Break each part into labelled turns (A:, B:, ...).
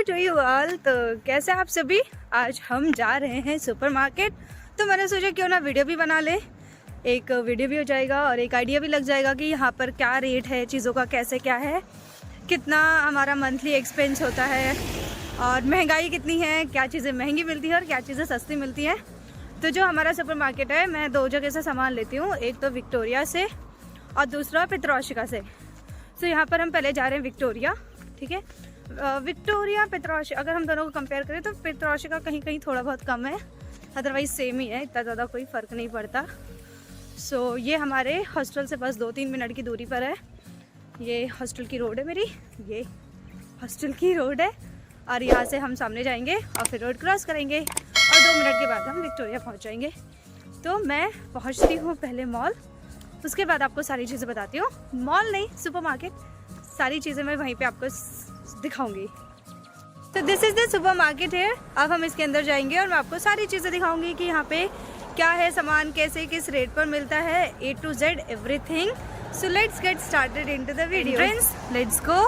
A: To you all. तो कैसे आप सभी? आज हम जा रहे हैं सुपरमार्केट, तो मैंने सोचा क्यों ना वीडियो भी बना ले। एक वीडियो भी हो जाएगा और एक आइडिया भी लग जाएगा कि यहाँ पर क्या रेट है चीज़ों का, कैसे क्या है, कितना हमारा मंथली एक्सपेंस होता है और महंगाई कितनी है, क्या चीज़ें महंगी मिलती है और क्या चीज़ें सस्ती मिलती हैं। तो जो हमारा सुपरमार्केट है, मैं दो जगह से सामान लेती हूँ, एक तो विक्टोरिया से और दूसरा पितरौशिका से। तो यहाँ पर हम पहले जा रहे हैं विक्टोरिया, ठीक है। विक्टोरिया पितरौशिका अगर हम दोनों को कंपेयर करें तो पितरौशिका कहीं कहीं थोड़ा बहुत कम है, अदरवाइज़ सेम ही है, इतना ज़्यादा कोई फ़र्क नहीं पड़ता। सो ये हमारे हॉस्टल से बस 2-3 मिनट की दूरी पर है। ये हॉस्टल की रोड है मेरी, ये हॉस्टल की रोड है और यहाँ से हम सामने जाएंगे और फिर रोड क्रॉस करेंगे और 2 मिनट के बाद हम विक्टोरिया पहुँच जाएंगे। तो मैं पहुँचती हूँ पहले मॉल, उसके बाद आपको सारी चीज़ें बताती हूँ। मॉल नहीं, सुपरमार्केट, सारी चीज़ें मैं वहीं पे आपको दिखाऊंगी। तो दिस इज़ द सुपरमार्केट है। अब हम इसके अंदर जाएंगे और मैं आपको सारी चीज़ें दिखाऊंगी कि यहाँ पे क्या है, सामान कैसे किस रेट पर मिलता है, A to Z everything. So let's get started into the video. Friends, let's go.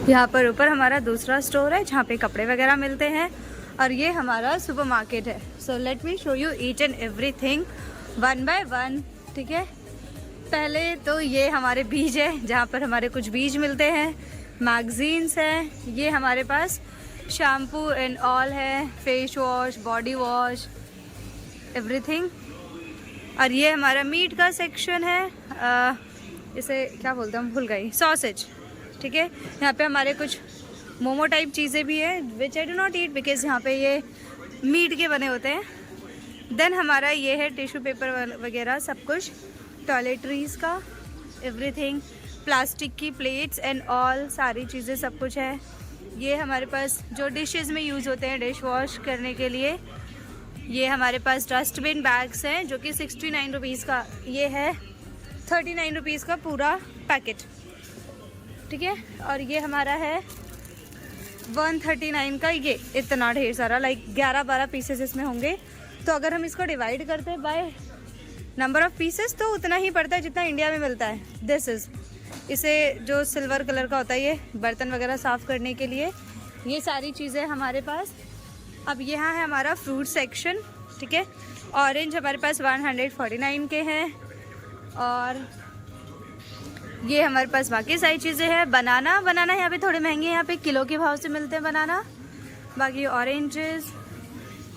A: यहाँ पर ऊपर हमारा दूसरा स्टोर है जहाँ पे कपड़े वगैरह मिलते हैं और ये हमारा सुपरमार्केट है। So let me show you each and everything one by one, ठीक है। पहले तो ये हमारे बीज है जहाँ पर हमारे कुछ बीज मिलते हैं, मैगजीन्स हैं, ये हमारे पास शैम्पू एंड ऑल है, face wash, body wash, everything. और ये हमारा मीट का सेक्शन है, इसे क्या बोलते हैं हम भूल गई, सॉसेज, ठीक है। यहाँ पे हमारे कुछ मोमो टाइप चीज़ें भी है which I do not eat because यहाँ पे ये मीट के बने होते हैं। देन हमारा ये है टिश्यू पेपर वगैरह सब कुछ, टॉयलेटरीज़ का एवरीथिंग, प्लास्टिक की प्लेट्स एंड ऑल सारी चीज़ें सब कुछ है। ये हमारे पास जो डिशेस में यूज़ होते हैं डिश वॉश करने के लिए, ये हमारे पास डस्टबिन बैग्स हैं जो कि 69 रुपीज़ का, ये है 39 रुपीज़ का पूरा पैकेट, ठीक है। और ये हमारा है 139 का, ये इतना ढेर सारा, लाइक 11-12 पीसेस इसमें होंगे। तो अगर हम इसको डिवाइड करते हैं बाय नंबर ऑफ पीसेस तो उतना ही पड़ता है जितना इंडिया में मिलता है। दिस इज़, इसे जो सिल्वर कलर का होता है ये बर्तन वगैरह साफ़ करने के लिए, ये सारी चीज़ें हमारे पास। अब यहाँ है हमारा फ्रूट सेक्शन, ठीक है। ऑरेंज हमारे पास 149 के हैं और ये हमारे पास बाकी सारी चीज़ें हैं। बनाना यहाँ पे थोड़े महंगे हैं, यहाँ पे किलो के भाव से मिलते हैं बनाना। बाकी ऑरेंजेस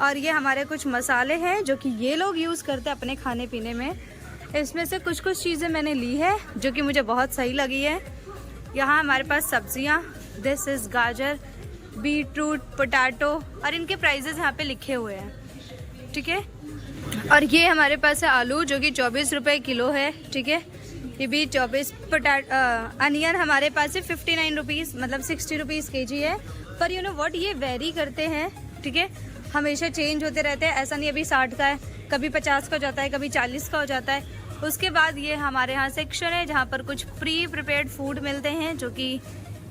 A: और ये हमारे कुछ मसाले हैं जो कि ये लोग यूज़ करते हैं अपने खाने पीने में। इसमें से कुछ चीज़ें मैंने ली है जो कि मुझे बहुत सही लगी है। यहाँ हमारे पास सब्जियाँ, दिस इज़ गाजर, बीटरूट, पोटैटो और इनके प्राइजेस यहाँ पे लिखे हुए हैं, ठीक है। और ये हमारे पास है आलू जो कि 24 रुपये किलो है, ठीक है। ये भी 24। अनियन हमारे पास है 59 रुपीज़, मतलब 60 रुपीज़ kg है। पर यू नो व्हाट, ये वेरी करते हैं, ठीक है, हमेशा चेंज होते रहते हैं। ऐसा नहीं अभी 60 का है, कभी 50 का हो जाता है, कभी 40 का हो जाता है। उसके बाद ये हमारे यहाँ सेक्शन है जहाँ पर कुछ प्री प्रिपेयर्ड फूड मिलते हैं जो कि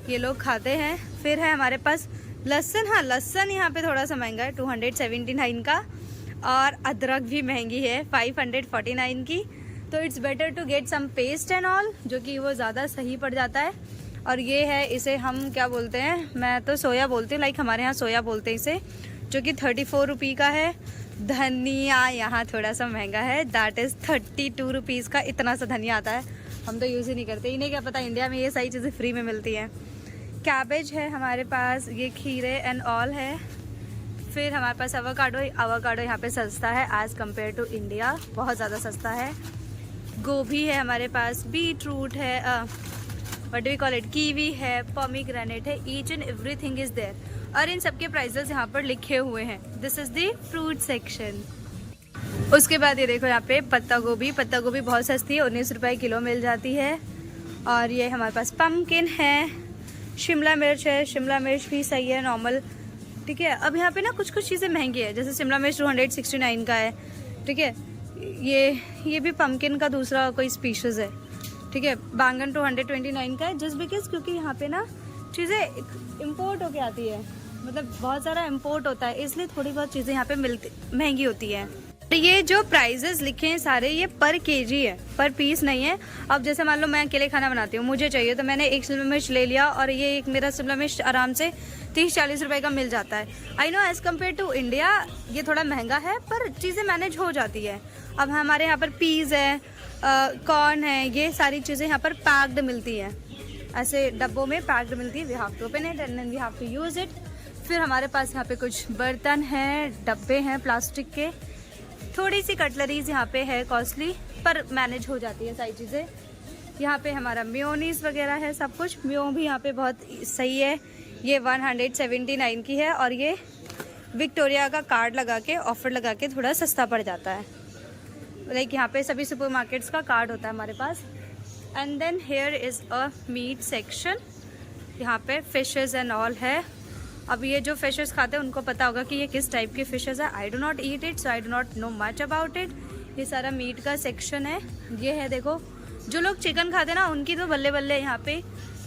A: ये लोग खाते हैं। फिर है हमारे पास लहसुन, हाँ लहसुन यहाँ पे थोड़ा सा महंगा है 279 का, और अदरक भी महंगी है 549 की। तो it's better to get some paste and all, जो कि वो ज़्यादा सही पड़ जाता है। और ये है, इसे हम क्या बोलते हैं, मैं तो सोया बोलती हूँ, लाइक हमारे यहाँ सोया बोलते हैं इसे, जो कि 34 रुपये का है। धनिया यहाँ थोड़ा सा महंगा है, दैट इज़ 32 रुपीज़ का। इतना सा धनिया आता है, हम तो यूज़ ही नहीं करते, इन्हें क्या पता इंडिया में ये सारी चीज़ें फ्री में मिलती हैं। कैबेज है हमारे पास, ये खीरे एंड ऑल है। फिर हमारे पास अवाकाडो यहाँ पे सस्ता है एज़ कम्पेयर टू इंडिया, बहुत ज़्यादा सस्ता है। गोभी है हमारे पास, बीटरूट है, what do we call it, kiwi है, पोमीग्रेनेट है, each and everything is there. और इन सबके प्राइसेस यहाँ पर लिखे हुए हैं। This is the fruit section. उसके बाद ये देखो यहाँ पे पत्ता गोभी बहुत सस्ती है, 19 रुपये किलो मिल जाती है। और ये हमारे पास पम्पकिन है, शिमला मिर्च है, शिमला मिर्च भी सही है, नॉर्मल, ठीक है। अब यहाँ पे ना कुछ चीज़ें महंगी है, जैसे शिमला मिर्च 269 का है, ठीक है। ये भी पम्पकिन का दूसरा कोई स्पीशीज़ है, ठीक है। बैंगन 229 का है, जस्ट बिकॉज क्योंकि यहाँ पे ना चीज़ें इम्पोर्ट होके आती है, मतलब बहुत सारा इम्पोर्ट होता है, इसलिए थोड़ी बहुत चीज़ें यहाँ पे महंगी होती है। तो ये जो प्राइजेस लिखे हैं सारे ये पर केजी है, पर पीस नहीं है। अब जैसे मान लो मैं अकेले खाना बनाती हूँ, मुझे चाहिए तो मैंने एक शिमला मिर्च ले लिया और ये एक मेरा शिमला मिर्च आराम से 30-40 रुपए का मिल जाता है। I know as compare to India ये थोड़ा महंगा है, पर चीज़ें मैनेज हो जाती है। अब हमारे यहाँ पर पीज़ है, कॉर्न है, ये सारी चीज़ें यहाँ पर पैक्ड मिलती है, ऐसे डब्बों में पैक्ड मिलती है। We have to open it and then we have to use it. फिर हमारे पास यहाँ पे कुछ बर्तन हैं, डब्बे हैं प्लास्टिक के, थोड़ी सी कटलरीज यहाँ पे है कॉस्टली, पर मैनेज हो जाती है सारी चीज़ें। यहाँ पे हमारा मेयोनीज वगैरह है, सब कुछ। मेयो भी यहाँ पे बहुत सही है, ये 179 की है और ये विक्टोरिया का कार्ड लगा के, ऑफर लगा के थोड़ा सस्ता पड़ जाता है। लाइक यहाँ पे सभी सुपरमार्केट्स का कार्ड होता है हमारे पास। And then here is a meat section, यहाँ पे फिशेज़ एंड ऑल है। अब ये जो फिशेस खाते हैं उनको पता होगा कि ये किस टाइप के फिशेस है। I do not eat it, so I do not know much about it. ये सारा मीट का सेक्शन है। ये है देखो, जो लोग चिकन खाते हैं ना उनकी तो बल्ले बल्ले। यहाँ पे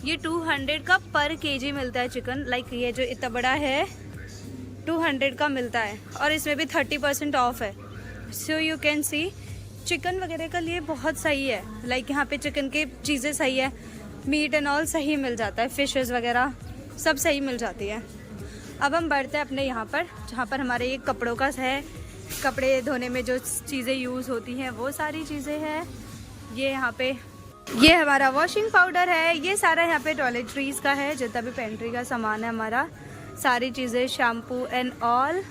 A: ये 200 का पर केजी मिलता है चिकन। लाइक ये जो इतना बड़ा है 200 का मिलता है और इसमें भी 30% ऑफ है। So you can see chicken वगैरह का लिए बहुत सही है। लाइक यहाँ पे चिकन की चीज़ें सही है, मीट एंड ऑल सही मिल जाता है, फिशेस वगैरह सब सही मिल जाती है। अब हम बढ़ते हैं अपने यहाँ पर, जहाँ पर हमारे ये कपड़ों का है, कपड़े धोने में जो चीज़ें यूज़ होती हैं वो सारी चीज़ें हैं। ये यहाँ पे ये हमारा वॉशिंग पाउडर है। ये सारा यहाँ पे टॉयलेटरीज का है, जितना भी पेंट्री का सामान है हमारा, सारी चीज़ें, शैम्पू एंड ऑल,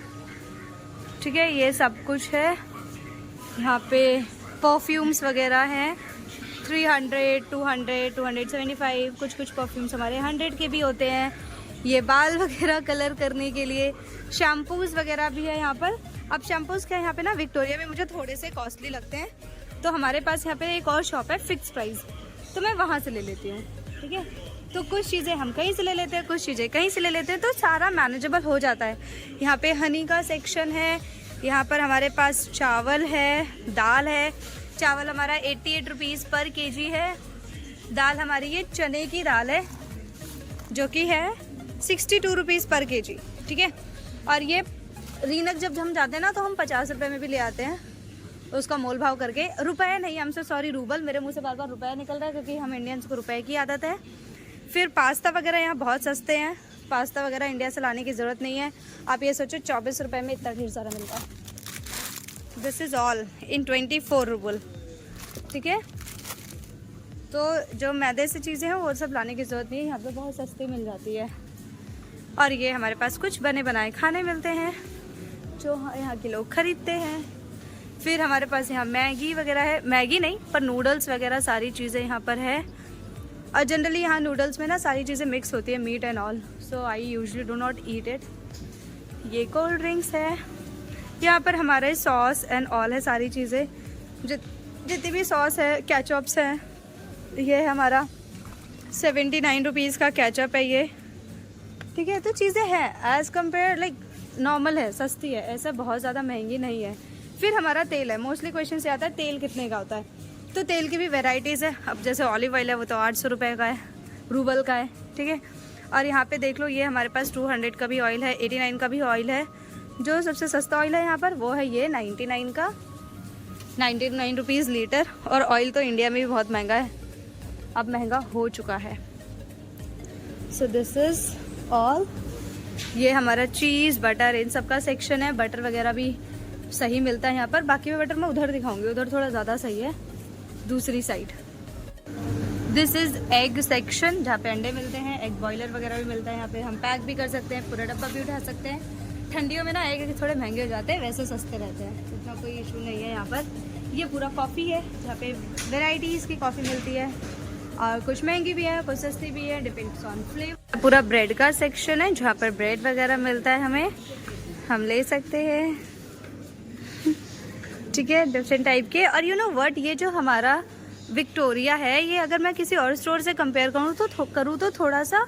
A: ठीक है, ये सब कुछ है। यहाँ पे परफ्यूम्स वगैरह हैं, 300, 200, 275, कुछ परफ्यूम्स हमारे 100 के भी होते हैं। ये बाल वगैरह कलर करने के लिए शैम्पूज़ वगैरह भी है यहाँ पर। अब शैम्पूज़ क्या यहाँ पे ना विक्टोरिया में मुझे थोड़े से कॉस्टली लगते हैं, तो हमारे पास यहाँ पे एक और शॉप है फिक्स प्राइस, तो मैं वहाँ से ले लेती हूँ, ठीक है। तो कुछ चीज़ें हम कहीं से ले लेते हैं, कुछ चीज़ें कहीं से ले लेते हैं, तो सारा मैनेजेबल हो जाता है। यहाँ पे हनी का सेक्शन है। यहाँ पर हमारे पास चावल है, दाल है। चावल हमारा 88 रुपीज़ पर केजी है। दाल हमारी ये चने की दाल है जो कि है 62 रुपीज़ पर केजी, ठीक है। और ये रीनक जब हम जाते हैं ना तो हम 50 रुपये में भी ले आते हैं, उसका मोल भाव करके। रुपए नहीं, हमसे सॉरी रूबल, मेरे मुंह से बार बार रुपया निकल रहा है क्योंकि हम इंडियंस को रुपए की आदत है। फिर पास्ता वगैरह यहाँ बहुत सस्ते हैं, पास्ता वगैरह इंडिया से लाने की ज़रूरत नहीं है। आप ये सोचो 24 रुपये में इतना ढेर सारा मिलता है। This is all in 24 rouble, ठीक है। तो जो मैदे से चीज़ें हैं वो सब लाने की ज़रूरत नहीं है, यहाँ पे बहुत सस्ती मिल जाती है। और ये हमारे पास कुछ बने बनाए खाने मिलते हैं जो यहाँ के लोग ख़रीदते हैं। फिर हमारे पास यहाँ मैगी वगैरह है, मैगी नहीं पर नूडल्स वगैरह सारी चीज़ें यहाँ पर है। और जनरली यहाँ नूडल्स में ना सारी चीज़ें मिक्स होती है, meat and all, so I usually do not eat it. ये कोल्ड ड्रिंक्स है। यहाँ पर हमारे सॉस एंड ऑल है, सारी चीज़ें जितनी भी सॉस है, केचअप्स है। ये है हमारा 79 रुपीज़ का केचअप है ये, ठीक है। तो चीज़ें हैं एज़ कम्पेयर, लाइक नॉर्मल है, सस्ती है, ऐसा बहुत ज़्यादा महंगी नहीं है। फिर हमारा तेल है, मोस्टली क्वेश्चन से आता है तेल कितने का होता है, तो तेल की भी वेराइटीज़ है। अब जैसे ऑलिव ऑयल है वो तो 800 रुपये का है, रूबल का है, ठीक है। और यहाँ पे देख लो, ये हमारे पास 200 का भी ऑयल है, 89 का भी ऑयल है। जो सबसे सस्ता ऑयल है यहाँ पर वो है ये 99 का, 99 रुपीज़ लीटर। और ऑयल तो इंडिया में भी बहुत महंगा है, अब महंगा हो चुका है। So this is all. ये हमारा चीज़, बटर, इन सब का सेक्शन है। बटर वगैरह भी सही मिलता है यहाँ पर। बाकी में बटर मैं उधर दिखाऊंगी, उधर थोड़ा ज़्यादा सही है, दूसरी side. This is egg section, जहाँ पे अंडे मिलते हैं, एग बॉयलर वगैरह भी मिलता है। यहाँ पे हम पैक भी कर सकते हैं, पूरा डब्बा भी उठा सकते हैं। ठंडियों में ना एग थोड़े महंगे हो जाते हैं, वैसे सस्ते रहते हैं, इतना कोई इशू नहीं है यहाँ पर। ये पूरा कॉफ़ी है, जहाँ पे वेराइटीज़ की कॉफ़ी मिलती है, और कुछ महंगी भी है, कुछ सस्ती भी है, डिपेंड्स ऑन फ्लेवर। पूरा ब्रेड का सेक्शन है, जहाँ पर ब्रेड वगैरह मिलता है, हमें हम ले सकते हैं, ठीक है, डिफरेंट टाइप के। और यू नो व्हाट, ये जो हमारा विक्टोरिया है, ये अगर मैं किसी और स्टोर से कंपेयर करूँ तो थोड़ा सा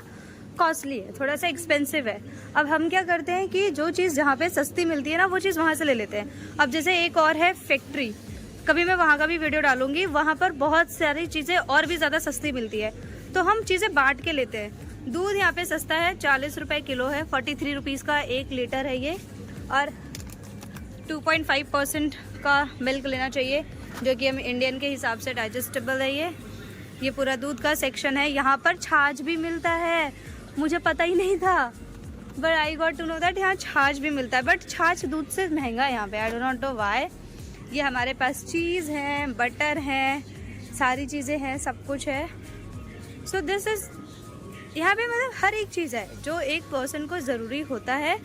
A: कॉस्टली है, थोड़ा सा एक्सपेंसिव है। अब हम क्या करते हैं कि जो चीज़ जहाँ पे सस्ती मिलती है ना, वो चीज़ वहाँ से ले लेते हैं। अब जैसे एक और है फैक्ट्री, कभी मैं वहाँ का भी वीडियो डालूंगी, वहाँ पर बहुत सारी चीज़ें और भी ज़्यादा सस्ती मिलती है, तो हम चीज़ें बांट के लेते हैं। दूध यहाँ पे सस्ता है, 40 रुपये किलो है, 43 रुपीज़ का 1 लीटर है ये, और 2.5% का मिल्क लेना चाहिए, जो कि हम इंडियन के हिसाब से डाइजेस्टेबल है। ये पूरा दूध का सेक्शन है। यहाँ पर छाछ भी मिलता है, मुझे पता ही नहीं था, but I got to know that यहाँ छाछ भी मिलता है। बट छाछ दूध से महंगा है यहाँ पे, I don't not know why. ये हमारे पास चीज़ है, बटर है, सारी चीज़ें हैं, सब कुछ है। सो दिस इज़, यहाँ पे मतलब हर एक चीज़ है जो एक पर्सन को ज़रूरी होता है।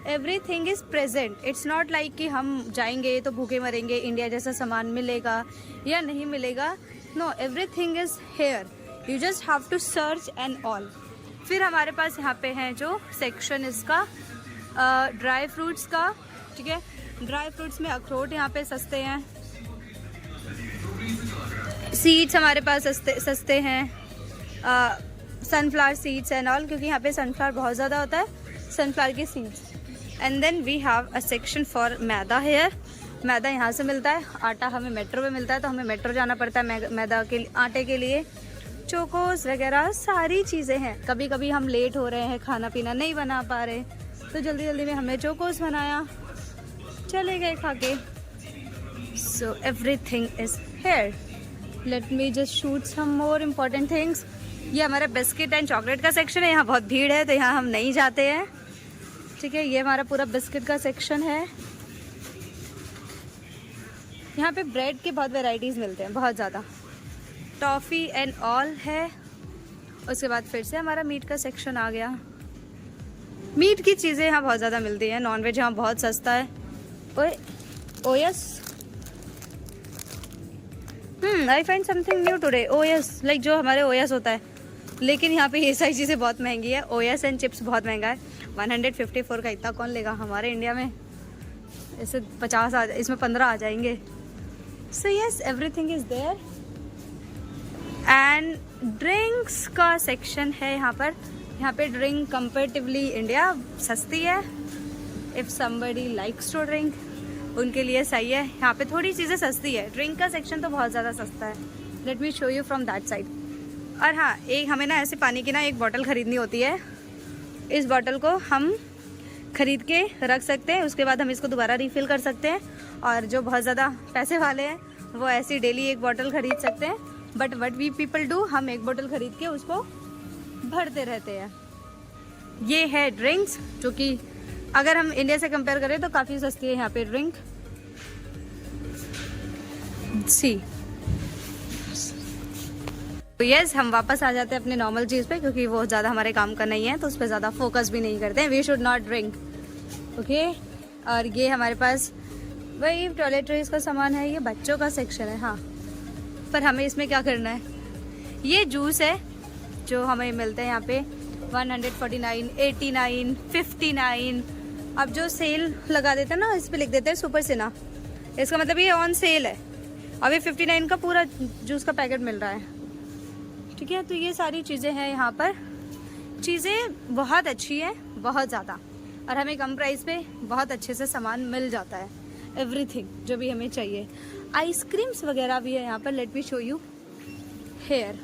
A: Everything is present. It's not like कि हम जाएंगे तो भूखे मरेंगे, इंडिया जैसा सामान मिलेगा या नहीं मिलेगा। No, everything is here, you just have to search and all. फिर हमारे पास यहाँ पे है जो सेक्शन इसका ड्राई फ्रूट्स का, ठीक है। ड्राई फ्रूट्स में अखरोट यहाँ पे सस्ते हैं, सीड्स हमारे पास सस्ते हैं, सनफ्लावर सीड्स एंड ऑल, क्योंकि यहाँ पे सनफ्लावर बहुत ज़्यादा होता है, सनफ्लावर की seeds. And then we have a section for maida here. मैदा यहाँ से मिलता है, आटा हमें मेट्रो में मिलता है, तो हमें मेट्रो जाना पड़ता है मैदा के आटे के लिए। चोकोस वगैरह सारी चीज़ें हैं। कभी कभी हम लेट हो रहे हैं, खाना पीना नहीं बना पा रहे, तो जल्दी जल्दी में हमने चोकोस बनाया, चले गए खा के। So everything is here. Let me just shoot some more important things. ये हमारा बिस्किट एंड चॉकलेट का सेक्शन है। यहाँ बहुत भीड़ है तो यहाँ हम नहीं जाते हैं, ठीक है। ये हमारा पूरा बिस्किट का सेक्शन है। यहाँ पे ब्रेड के बहुत वेराइटीज़ मिलते हैं, बहुत ज़्यादा, टॉफ़ी एंड ऑल है। उसके बाद फिर से हमारा मीट का सेक्शन आ गया। मीट की चीज़ें यहाँ बहुत ज़्यादा मिलती हैं। नॉनवेज यहाँ बहुत सस्ता है। Oh yes, I find something new today. Oh yes, like जो हमारे ओयस होता है, लेकिन यहाँ पे ये सारी चीज़ें बहुत महंगी है। ओयस एंड चिप्स बहुत महंगा है, 154 का इतना कौन लेगा हमारे इंडिया में। ऐसे 50 इसमें 15 आ जाएंगे। So yes, everything is there. And drinks का सेक्शन है यहाँ पर। यहाँ पे ड्रिंक कंपेरेटिवली इंडिया सस्ती है। If somebody likes to drink, उनके लिए सही है। यहाँ पे थोड़ी चीज़ें सस्ती है, ड्रिंक का सेक्शन तो बहुत ज़्यादा सस्ता है। Late me show you from that side. और हाँ, एक हमें ना ऐसे पानी की ना एक बॉटल ख़रीदनी होती है। इस बॉटल को हम ख़रीद के रख सकते हैं, उसके बाद हम इसको दोबारा रिफ़िल कर सकते हैं। और जो बहुत ज़्यादा पैसे वाले हैं वो ऐसी डेली एक बॉटल ख़रीद सकते हैं। But what we people do, हम एक बोतल खरीद के उसको भरते रहते हैं। ये है ड्रिंक्स, जो कि अगर हम इंडिया से कंपेयर करें तो काफ़ी सस्ती है यहाँ पे ड्रिंक। सी तो यस, हम वापस आ जाते हैं अपने नॉर्मल चीज़ पे, क्योंकि वो ज़्यादा हमारे काम का नहीं है, तो उस पर ज़्यादा फोकस भी नहीं करते हैं। We should not drink, okay. और ये हमारे पास वही टॉयलेटरीज का सामान है। ये बच्चों का सेक्शन है, हाँ, पर हमें इसमें क्या करना है। ये जूस है जो हमें मिलते हैं यहाँ पे 149, 89, 59। अब जो सेल लगा देते हैं ना, इस पे लिख देते हैं सुपर सिना, इसका मतलब ये ऑन सेल है। अब ये 59 का पूरा जूस का पैकेट मिल रहा है, ठीक है। तो ये सारी चीज़ें हैं यहाँ पर। चीज़ें बहुत अच्छी है, बहुत ज़्यादा, और हमें कम प्राइस पे बहुत अच्छे से सामान मिल जाता है। एवरीथिंग जो भी हमें चाहिए। आइसक्रीम्स वगैरह भी है यहाँ पर। Let me show you here.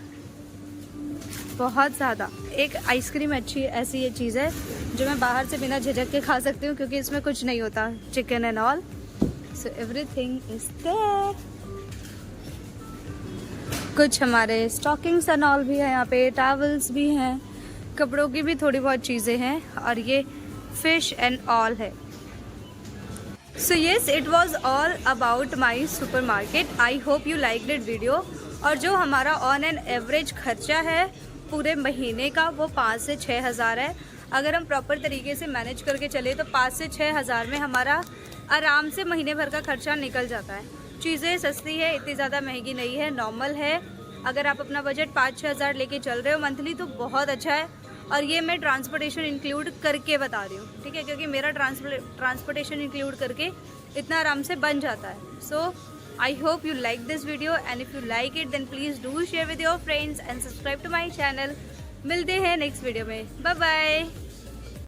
A: बहुत ज़्यादा एक आइसक्रीम अच्छी ऐसी ये चीज़ है जो मैं बाहर से बिना झिझक के खा सकती हूँ, क्योंकि इसमें कुछ नहीं होता, chicken and all. So everything is there. कुछ हमारे स्टॉकिंग्स एंड ऑल भी है यहाँ पे, टॉवल्स भी हैं, कपड़ों की भी थोड़ी बहुत चीज़ें हैं, और ये फिश एंड ऑल है। So yes, it was all about my supermarket. I hope you like this video. और जो हमारा ऑन एन एवरेज खर्चा है पूरे महीने का, वो 5 से 6 हज़ार है। अगर हम प्रॉपर तरीके से मैनेज करके चले तो 5 से 6 हज़ार में हमारा आराम से महीने भर का खर्चा निकल जाता है। चीज़ें सस्ती है, इतनी ज़्यादा महंगी नहीं है, नॉर्मल है। अगर आप अपना बजट 5-6 हज़ार लेके चल रहे हो मंथली तो बहुत अच्छा है। और ये मैं ट्रांसपोर्टेशन इंक्लूड करके बता रही हूँ, ठीक है, क्योंकि मेरा ट्रांसपोर्टेशन इंक्लूड करके इतना आराम से बन जाता है। So I hope you like this video, and if you like it then please do share with your friends and subscribe to my channel. मिलते हैं नेक्स्ट वीडियो में, बाय बाय।